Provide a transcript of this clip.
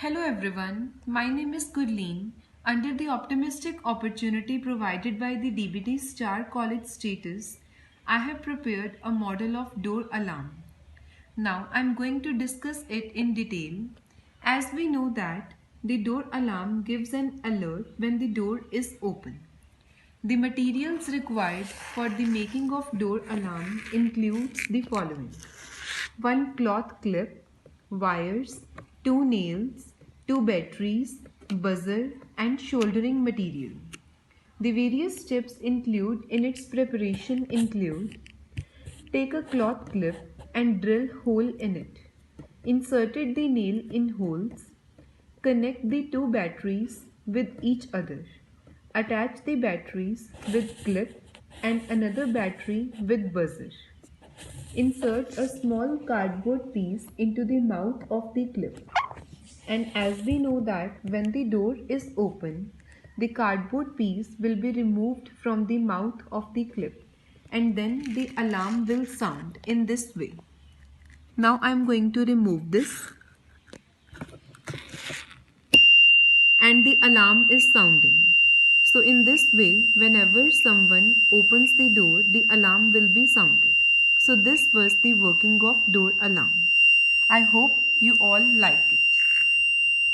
Hello everyone, my name is Gurleen. Under the optimistic opportunity provided by the DBT Star College status, I have prepared a model of door alarm. Now I am going to discuss it in detail. As we know that the door alarm gives an alert when the door is open. The materials required for the making of door alarm includes the following: one cloth clip, wires, two nails, two batteries, buzzer and soldering material. The various steps include in its preparation include: take a cloth clip and drill hole in it. Inserted the nail in holes. Connect the two batteries with each other. Attach the batteries with clip and another battery with buzzer. Insert a small cardboard piece into the mouth of the clip. And as we know that when the door is open, the cardboard piece will be removed from the mouth of the clip and then the alarm will sound in this way. Now I am going to remove this and the alarm is sounding. So in this way, whenever someone opens the door, the alarm will be sounded. So this was the working of door alarm. I hope you all like it.